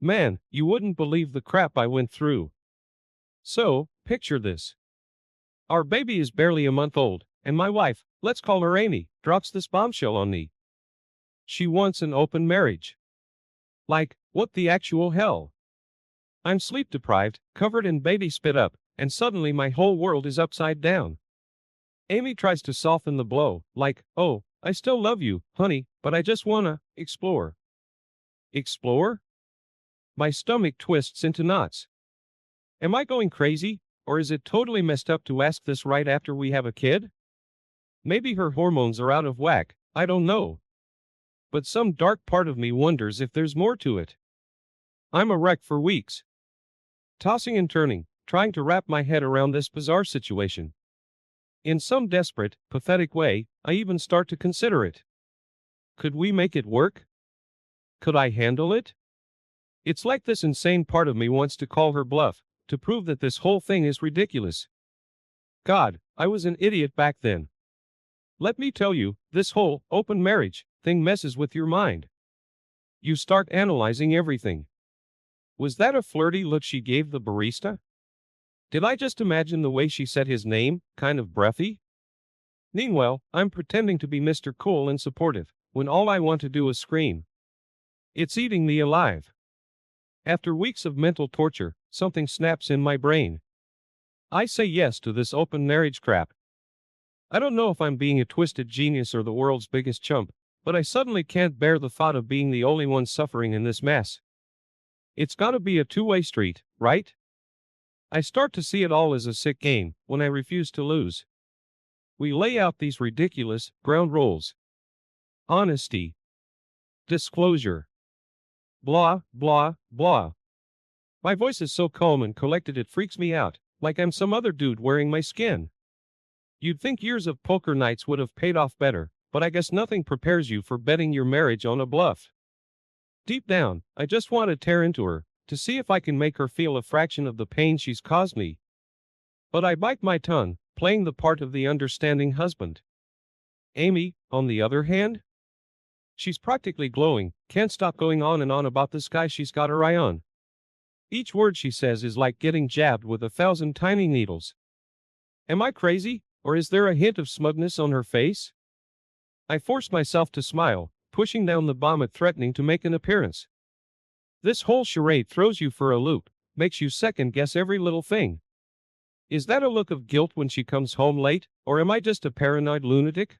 Man, you wouldn't believe the crap I went through. So, picture this. Our baby is barely a month old, and my wife, let's call her Amy, drops this bombshell on me. She wants an open marriage. Like, what the actual hell? I'm sleep deprived, covered in baby spit up, and suddenly my whole world is upside down. Amy tries to soften the blow, like, oh, I still love you, honey, but I just wanna explore. Explore? My stomach twists into knots. Am I going crazy, or is it totally messed up to ask this right after we have a kid? Maybe her hormones are out of whack, I don't know. But some dark part of me wonders if there's more to it. I'm a wreck for weeks. Tossing and turning, trying to wrap my head around this bizarre situation. In some desperate, pathetic way, I even start to consider it. Could we make it work? Could I handle it? It's like this insane part of me wants to call her bluff, to prove that this whole thing is ridiculous. God, I was an idiot back then. Let me tell you, this whole open marriage thing messes with your mind. You start analyzing everything. Was that a flirty look she gave the barista? Did I just imagine the way she said his name, kind of breathy? Meanwhile, I'm pretending to be Mr. Cool and supportive, when all I want to do is scream. It's eating me alive. After weeks of mental torture, something snaps in my brain. I say yes to this open marriage crap. I don't know if I'm being a twisted genius or the world's biggest chump, but I suddenly can't bear the thought of being the only one suffering in this mess. It's gotta be a two-way street, right? I start to see it all as a sick game, when I refuse to lose. We lay out these ridiculous ground rules. Honesty. Disclosure. Blah, blah, blah. My voice is so calm and collected it freaks me out, like I'm some other dude wearing my skin. You'd think years of poker nights would have paid off better, but I guess nothing prepares you for betting your marriage on a bluff. Deep down, I just want to tear into her, to see if I can make her feel a fraction of the pain she's caused me. But I bite my tongue, playing the part of the understanding husband. Amy, on the other hand? She's practically glowing, can't stop going on and on about this guy she's got her eye on. Each word she says is like getting jabbed with 1,000 tiny needles. Am I crazy, or is there a hint of smugness on her face? I force myself to smile, pushing down the bomb at threatening to make an appearance. This whole charade throws you for a loop, makes you second-guess every little thing. Is that a look of guilt when she comes home late, or am I just a paranoid lunatic?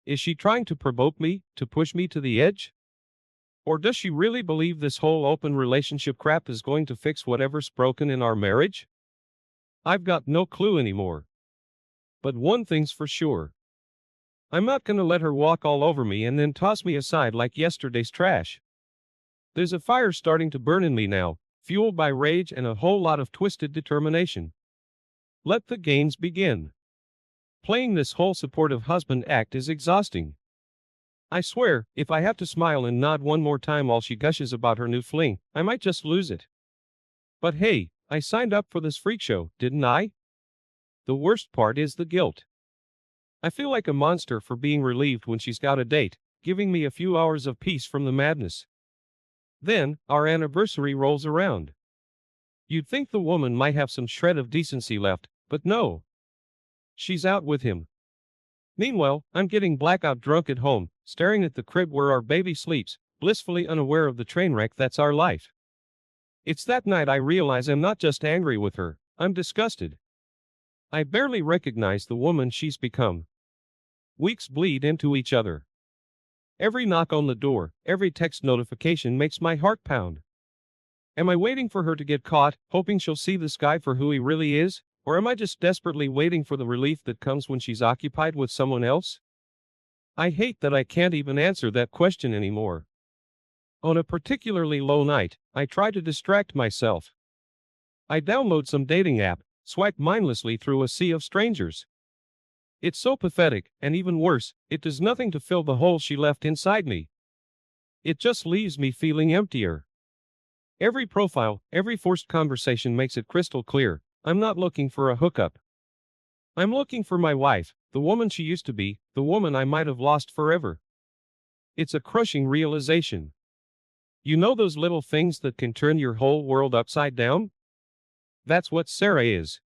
Is she trying to provoke me, to push me to the edge? Or does she really believe this whole open relationship crap is going to fix whatever's broken in our marriage? I've got no clue anymore. But one thing's for sure. I'm not gonna let her walk all over me and then toss me aside like yesterday's trash. There's a fire starting to burn in me now, fueled by rage and a whole lot of twisted determination. Let the games begin. Playing this whole supportive husband act is exhausting. I swear, if I have to smile and nod one more time while she gushes about her new fling, I might just lose it. But hey, I signed up for this freak show, didn't I? The worst part is the guilt. I feel like a monster for being relieved when she's got a date, giving me a few hours of peace from the madness. Then, our anniversary rolls around. You'd think the woman might have some shred of decency left, but no. She's out with him. Meanwhile, I'm getting blackout drunk at home, staring at the crib where our baby sleeps, blissfully unaware of the train wreck that's our life. It's that night I realize I'm not just angry with her, I'm disgusted. I barely recognize the woman she's become. Weeks bleed into each other. Every knock on the door, every text notification makes my heart pound. Am I waiting for her to get caught, hoping she'll see this guy for who he really is? Or am I just desperately waiting for the relief that comes when she's occupied with someone else? I hate that I can't even answer that question anymore. On a particularly low night, I try to distract myself. I download some dating app, swipe mindlessly through a sea of strangers. It's so pathetic, and even worse, it does nothing to fill the hole she left inside me. It just leaves me feeling emptier. Every profile, every forced conversation makes it crystal clear. I'm not looking for a hookup. I'm looking for my wife, the woman she used to be, the woman I might have lost forever. It's a crushing realization. You know those little things that can turn your whole world upside down? That's what Sarah is.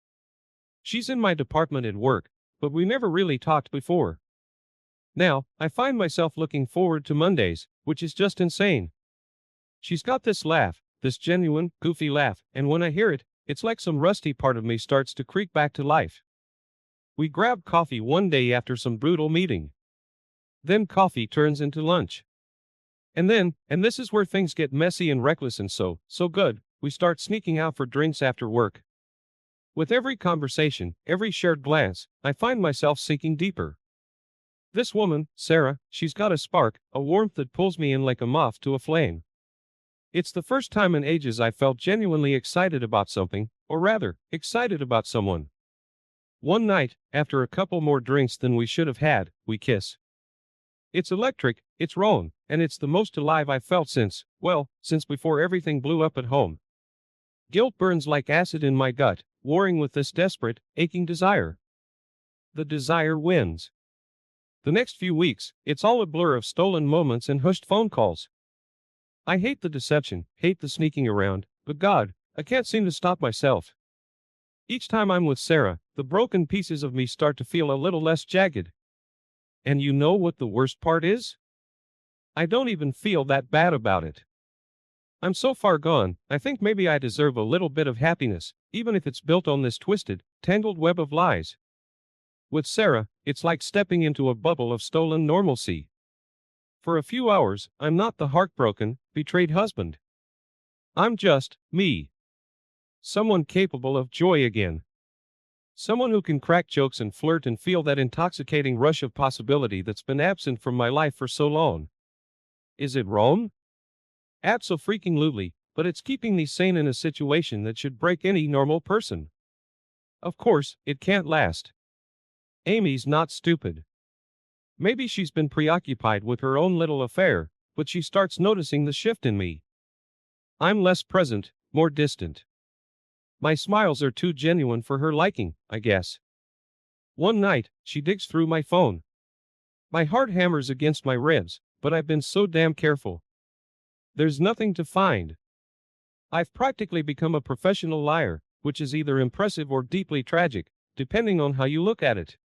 She's in my department at work, but we never really talked before. Now, I find myself looking forward to Mondays, which is just insane. She's got this laugh, this genuine, goofy laugh, and when I hear it, it's like some rusty part of me starts to creak back to life. We grab coffee one day after some brutal meeting. Then coffee turns into lunch. And this is where things get messy and reckless and so good, we start sneaking out for drinks after work. With every conversation, every shared glance, I find myself sinking deeper. This woman, Sarah, she's got a spark, a warmth that pulls me in like a moth to a flame. It's the first time in ages I felt genuinely excited about something, or rather, excited about someone. One night, after a couple more drinks than we should have had, we kiss. It's electric, it's wrong, and it's the most alive I've felt since before everything blew up at home. Guilt burns like acid in my gut, warring with this desperate, aching desire. The desire wins. The next few weeks, it's all a blur of stolen moments and hushed phone calls. I hate the deception, hate the sneaking around, but God, I can't seem to stop myself. Each time I'm with Sarah, the broken pieces of me start to feel a little less jagged. And you know what the worst part is? I don't even feel that bad about it. I'm so far gone, I think maybe I deserve a little bit of happiness, even if it's built on this twisted, tangled web of lies. With Sarah, it's like stepping into a bubble of stolen normalcy. For a few hours, I'm not the heartbroken, betrayed husband. I'm just me. Someone capable of joy again. Someone who can crack jokes and flirt and feel that intoxicating rush of possibility that's been absent from my life for so long. Is it wrong? Abso-freaking-lutely, but it's keeping me sane in a situation that should break any normal person. Of course, it can't last. Amy's not stupid. Maybe she's been preoccupied with her own little affair, but she starts noticing the shift in me. I'm less present, more distant. My smiles are too genuine for her liking, I guess. One night, she digs through my phone. My heart hammers against my ribs, but I've been so damn careful. There's nothing to find. I've practically become a professional liar, which is either impressive or deeply tragic, depending on how you look at it.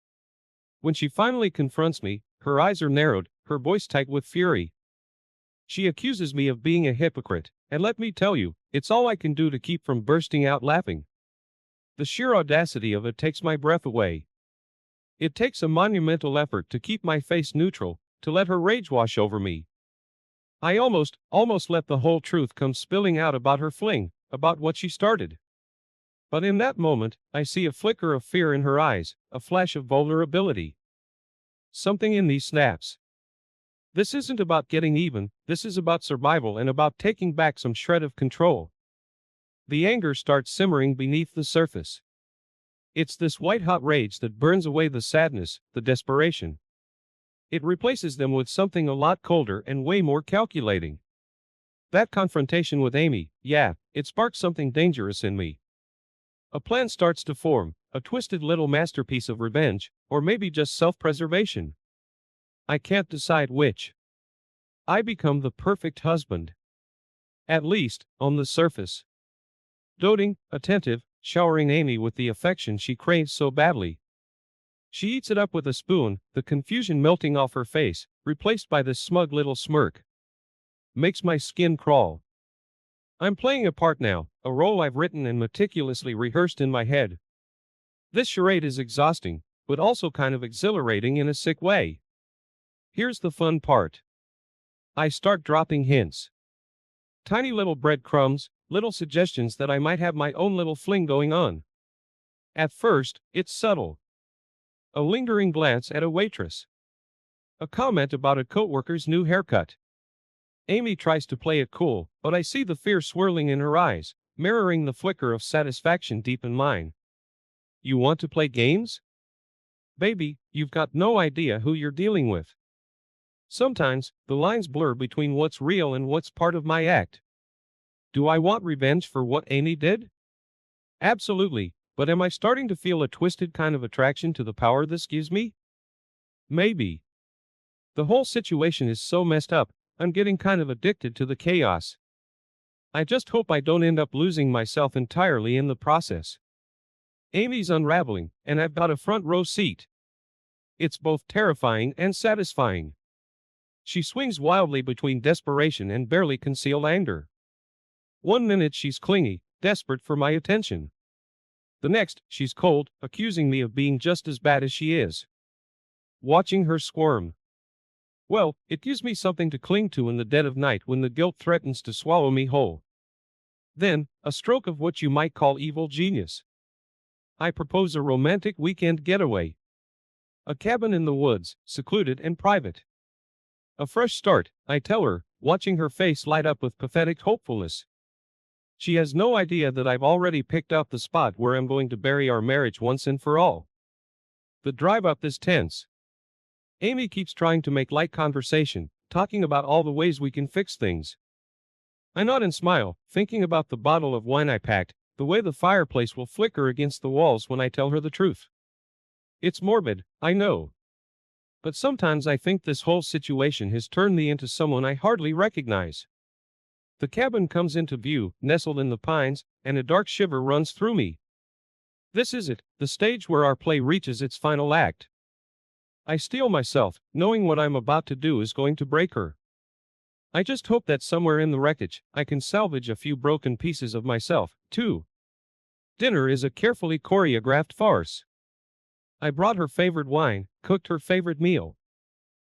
When she finally confronts me, her eyes are narrowed, her voice tight with fury. She accuses me of being a hypocrite, and let me tell you, it's all I can do to keep from bursting out laughing. The sheer audacity of it takes my breath away. It takes a monumental effort to keep my face neutral, to let her rage wash over me. I almost let the whole truth come spilling out about her fling, about what she started. But in that moment, I see a flicker of fear in her eyes, a flash of vulnerability. Something in me snaps. This isn't about getting even, this is about survival and about taking back some shred of control. The anger starts simmering beneath the surface. It's this white-hot rage that burns away the sadness, the desperation. It replaces them with something a lot colder and way more calculating. That confrontation with Amy, it sparks something dangerous in me. A plan starts to form, a twisted little masterpiece of revenge, or maybe just self-preservation. I can't decide which. I become the perfect husband. At least, on the surface. Doting, attentive, showering Amy with the affection she craves so badly. She eats it up with a spoon, the confusion melting off her face, replaced by this smug little smirk. Makes my skin crawl. I'm playing a part now, a role I've written and meticulously rehearsed in my head. This charade is exhausting, but also kind of exhilarating in a sick way. Here's the fun part. I start dropping hints. Tiny little breadcrumbs, little suggestions that I might have my own little fling going on. At first, it's subtle. A lingering glance at a waitress. A comment about a coworker's new haircut. Amy tries to play it cool, but I see the fear swirling in her eyes, mirroring the flicker of satisfaction deep in mine. You want to play games? Baby, you've got no idea who you're dealing with. Sometimes, the lines blur between what's real and what's part of my act. Do I want revenge for what Amy did? Absolutely, but am I starting to feel a twisted kind of attraction to the power this gives me? Maybe. The whole situation is so messed up, I'm getting kind of addicted to the chaos. I just hope I don't end up losing myself entirely in the process. Amy's unraveling, and I've got a front row seat. It's both terrifying and satisfying. She swings wildly between desperation and barely concealed anger. One minute she's clingy, desperate for my attention. The next, she's cold, accusing me of being just as bad as she is. Watching her squirm. Well, it gives me something to cling to in the dead of night when the guilt threatens to swallow me whole. Then, a stroke of what you might call evil genius. I propose a romantic weekend getaway. A cabin in the woods, secluded and private. A fresh start, I tell her, watching her face light up with pathetic hopefulness. She has no idea that I've already picked out the spot where I'm going to bury our marriage once and for all. The drive up is tense. Amy keeps trying to make light conversation, talking about all the ways we can fix things. I nod and smile, thinking about the bottle of wine I packed, the way the fireplace will flicker against the walls when I tell her the truth. It's morbid, I know. But sometimes I think this whole situation has turned me into someone I hardly recognize. The cabin comes into view, nestled in the pines, and a dark shiver runs through me. This is it, the stage where our play reaches its final act. I steel myself, knowing what I'm about to do is going to break her. I just hope that somewhere in the wreckage, I can salvage a few broken pieces of myself, too. Dinner is a carefully choreographed farce. I brought her favorite wine, cooked her favorite meal.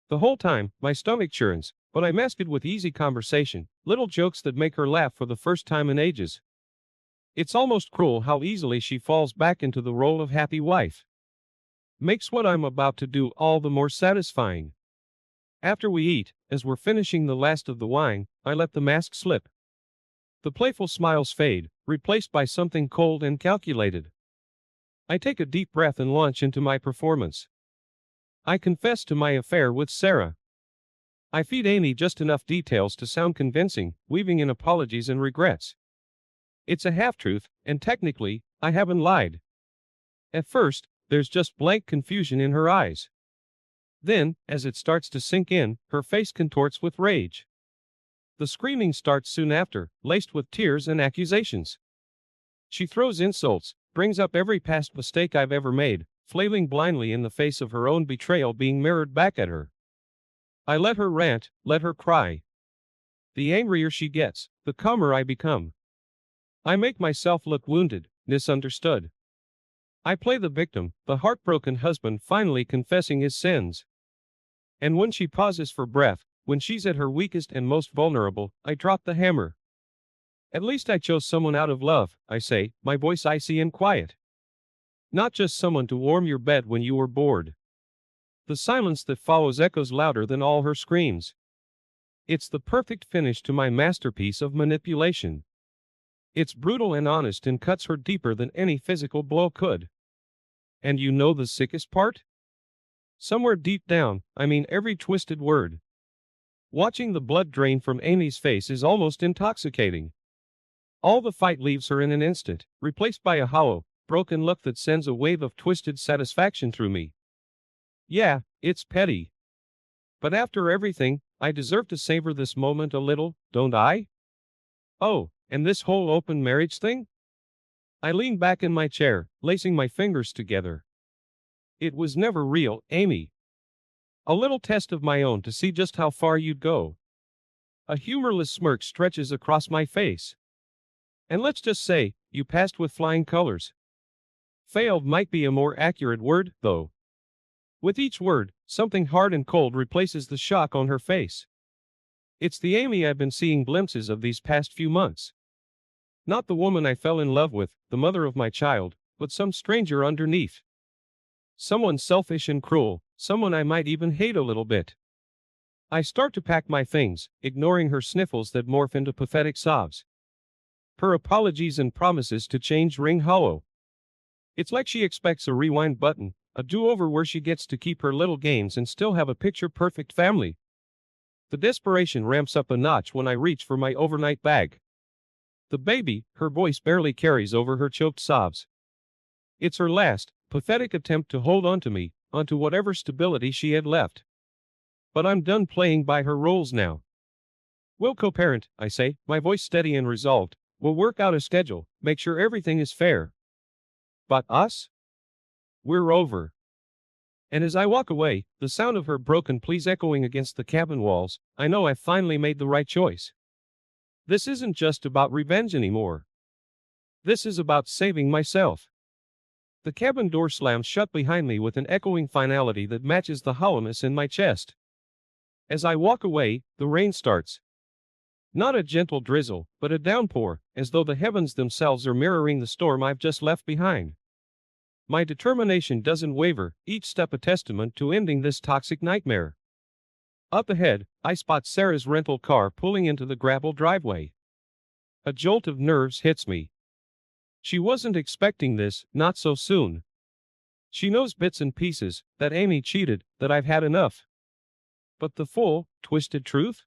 The whole time, my stomach churns, but I mask it with easy conversation, little jokes that make her laugh for the first time in ages. It's almost cruel how easily she falls back into the role of happy wife. Makes what I'm about to do all the more satisfying. After we eat, as we're finishing the last of the wine, I let the mask slip. The playful smiles fade, replaced by something cold and calculated. I take a deep breath and launch into my performance. I confess to my affair with Sarah. I feed Amy just enough details to sound convincing, weaving in apologies and regrets. It's a half-truth, and technically, I haven't lied. At first, there's just blank confusion in her eyes. Then, as it starts to sink in, her face contorts with rage. The screaming starts soon after, laced with tears and accusations. She throws insults, brings up every past mistake I've ever made, flailing blindly in the face of her own betrayal being mirrored back at her. I let her rant, let her cry. The angrier she gets, the calmer I become. I make myself look wounded, misunderstood. I play the victim, the heartbroken husband finally confessing his sins. And when she pauses for breath, when she's at her weakest and most vulnerable, I drop the hammer. At least I chose someone out of love, I say, my voice icy and quiet. Not just someone to warm your bed when you were bored. The silence that follows echoes louder than all her screams. It's the perfect finish to my masterpiece of manipulation. It's brutal and honest and cuts her deeper than any physical blow could. And you know the sickest part? Somewhere deep down, I mean every twisted word. Watching the blood drain from Amy's face is almost intoxicating. All the fight leaves her in an instant, replaced by a hollow, broken look that sends a wave of twisted satisfaction through me. Yeah, it's petty. But after everything, I deserve to savor this moment a little, don't I? Oh, and this whole open marriage thing? I lean back in my chair, lacing my fingers together. It was never real, Amy. A little test of my own to see just how far you'd go. A humorless smirk stretches across my face. And let's just say, you passed with flying colors. Failed might be a more accurate word, though. With each word, something hard and cold replaces the shock on her face. It's the Amy I've been seeing glimpses of these past few months. Not the woman I fell in love with, the mother of my child, but some stranger underneath. Someone selfish and cruel, someone I might even hate a little bit. I start to pack my things, ignoring her sniffles that morph into pathetic sobs. Her apologies and promises to change ring hollow. It's like she expects a rewind button, a do-over where she gets to keep her little games and still have a picture-perfect family. The desperation ramps up a notch when I reach for my overnight bag. The baby, her voice barely carries over her choked sobs. It's her last, pathetic attempt to hold on to me, onto whatever stability she had left. But I'm done playing by her roles now. We'll co-parent, I say, my voice steady and resolved. We'll work out a schedule, make sure everything is fair. But us? We're over. And as I walk away, the sound of her broken pleas echoing against the cabin walls, I know I've finally made the right choice. This isn't just about revenge anymore. This is about saving myself. The cabin door slams shut behind me with an echoing finality that matches the hollowness in my chest. As I walk away, the rain starts. Not a gentle drizzle, but a downpour, as though the heavens themselves are mirroring the storm I've just left behind. My determination doesn't waver, each step a testament to ending this toxic nightmare. Up ahead, I spot Sarah's rental car pulling into the gravel driveway. A jolt of nerves hits me. She wasn't expecting this, not so soon. She knows bits and pieces, that Amy cheated, that I've had enough. But the full, twisted truth?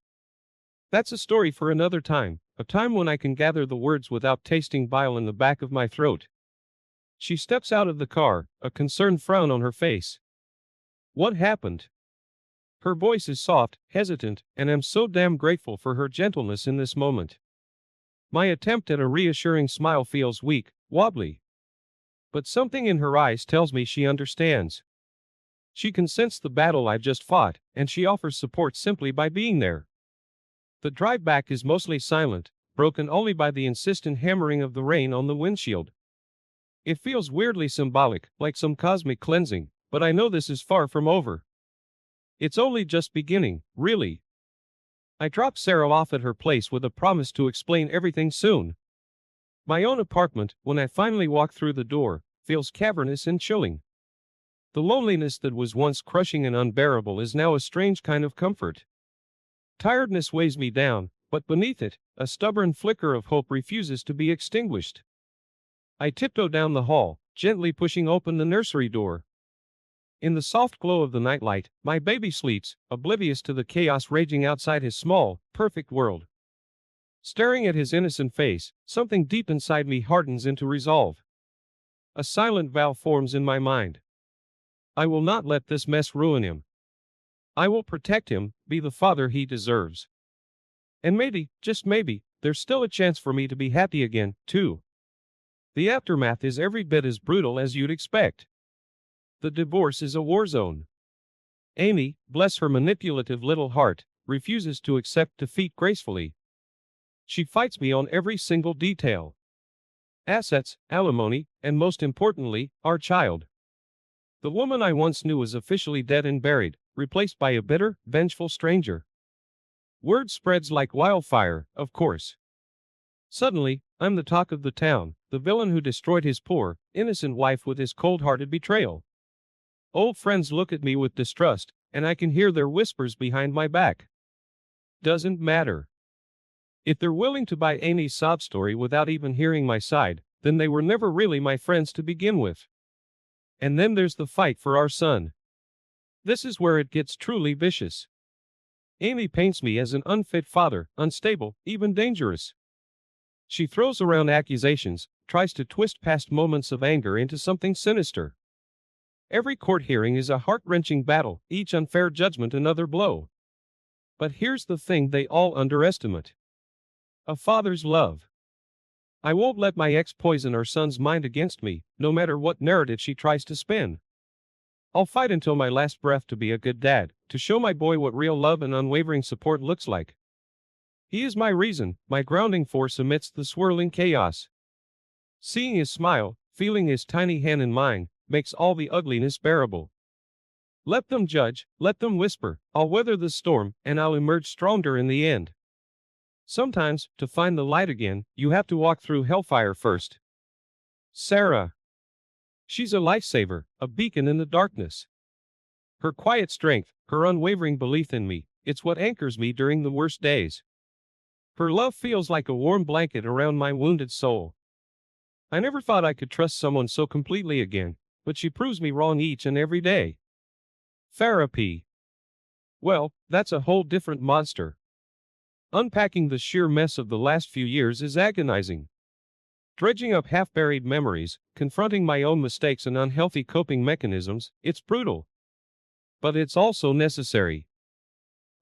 That's a story for another time, a time when I can gather the words without tasting bile in the back of my throat. She steps out of the car, a concerned frown on her face. What happened? Her voice is soft, hesitant, and I'm so damn grateful for her gentleness in this moment. My attempt at a reassuring smile feels weak, wobbly. But something in her eyes tells me she understands. She can sense the battle I've just fought, and she offers support simply by being there. The drive back is mostly silent, broken only by the insistent hammering of the rain on the windshield. It feels weirdly symbolic, like some cosmic cleansing, but I know this is far from over. It's only just beginning, really. I drop Sarah off at her place with a promise to explain everything soon. My own apartment, when I finally walk through the door, feels cavernous and chilling. The loneliness that was once crushing and unbearable is now a strange kind of comfort. Tiredness weighs me down, but beneath it, a stubborn flicker of hope refuses to be extinguished. I tiptoe down the hall, gently pushing open the nursery door. In the soft glow of the nightlight, my baby sleeps, oblivious to the chaos raging outside his small, perfect world. Staring at his innocent face, something deep inside me hardens into resolve. A silent vow forms in my mind. I will not let this mess ruin him. I will protect him, be the father he deserves. And maybe, just maybe, there's still a chance for me to be happy again, too. The aftermath is every bit as brutal as you'd expect. The divorce is a war zone. Amy, bless her manipulative little heart, refuses to accept defeat gracefully. She fights me on every single detail. Assets, alimony, and most importantly, our child. The woman I once knew is officially dead and buried, replaced by a bitter, vengeful stranger. Word spreads like wildfire, of course. Suddenly, I'm the talk of the town, the villain who destroyed his poor, innocent wife with his cold-hearted betrayal. Old friends look at me with distrust, and I can hear their whispers behind my back. Doesn't matter. If they're willing to buy Amy's sob story without even hearing my side, then they were never really my friends to begin with. And then there's the fight for our son. This is where it gets truly vicious. Amy paints me as an unfit father, unstable, even dangerous. She throws around accusations, tries to twist past moments of anger into something sinister. Every court hearing is a heart-wrenching battle, each unfair judgment another blow. But here's the thing they all underestimate. A father's love. I won't let my ex poison our son's mind against me, no matter what narrative she tries to spin. I'll fight until my last breath to be a good dad, to show my boy what real love and unwavering support looks like. He is my reason, my grounding force amidst the swirling chaos. Seeing his smile, feeling his tiny hand in mine, makes all the ugliness bearable. Let them judge, let them whisper, I'll weather the storm, and I'll emerge stronger in the end. Sometimes, to find the light again, you have to walk through hellfire first. Sarah. She's a lifesaver, a beacon in the darkness. Her quiet strength, her unwavering belief in me, it's what anchors me during the worst days. Her love feels like a warm blanket around my wounded soul. I never thought I could trust someone so completely again, but she proves me wrong each and every day. Therapy. Well, that's a whole different monster. Unpacking the sheer mess of the last few years is agonizing. Dredging up half-buried memories, confronting my own mistakes and unhealthy coping mechanisms, it's brutal. But it's also necessary.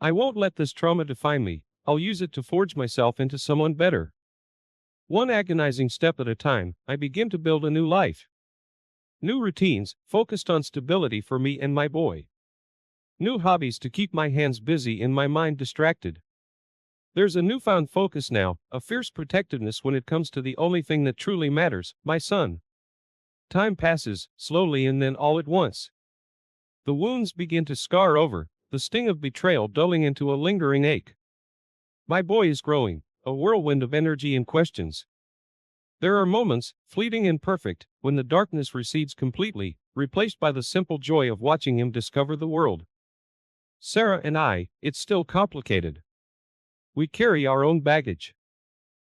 I won't let this trauma define me. I'll use it to forge myself into someone better. One agonizing step at a time, I begin to build a new life. New routines, focused on stability for me and my boy. New hobbies to keep my hands busy and my mind distracted. There's a newfound focus now, a fierce protectiveness when it comes to the only thing that truly matters, my son. Time passes, slowly and then all at once. The wounds begin to scar over, the sting of betrayal dulling into a lingering ache. My boy is growing, a whirlwind of energy and questions. There are moments, fleeting and perfect, when the darkness recedes completely, replaced by the simple joy of watching him discover the world. Sarah and I, it's still complicated. We carry our own baggage.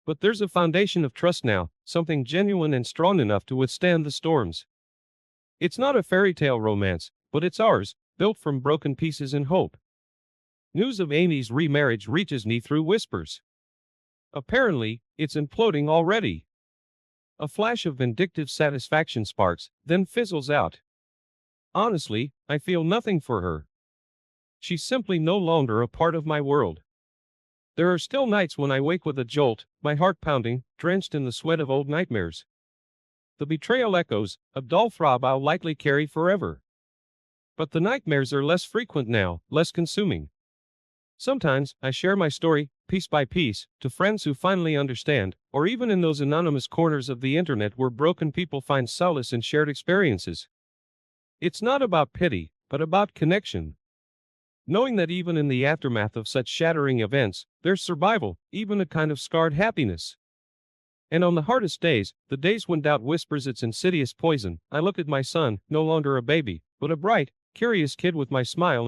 But there's a foundation of trust now, something genuine and strong enough to withstand the storms. It's not a fairy tale romance, but it's ours, built from broken pieces and hope. News of Amy's remarriage reaches me through whispers. Apparently, it's imploding already. A flash of vindictive satisfaction sparks, then fizzles out. Honestly, I feel nothing for her. She's simply no longer a part of my world. There are still nights when I wake with a jolt, my heart pounding, drenched in the sweat of old nightmares. The betrayal echoes, a dull throb I'll likely carry forever. But the nightmares are less frequent now, less consuming. Sometimes, I share my story, piece by piece, to friends who finally understand, or even in those anonymous corners of the internet where broken people find solace in shared experiences. It's not about pity, but about connection. Knowing that even in the aftermath of such shattering events, there's survival, even a kind of scarred happiness. And on the hardest days, the days when doubt whispers its insidious poison, I look at my son, no longer a baby, but a bright, curious kid with my smile and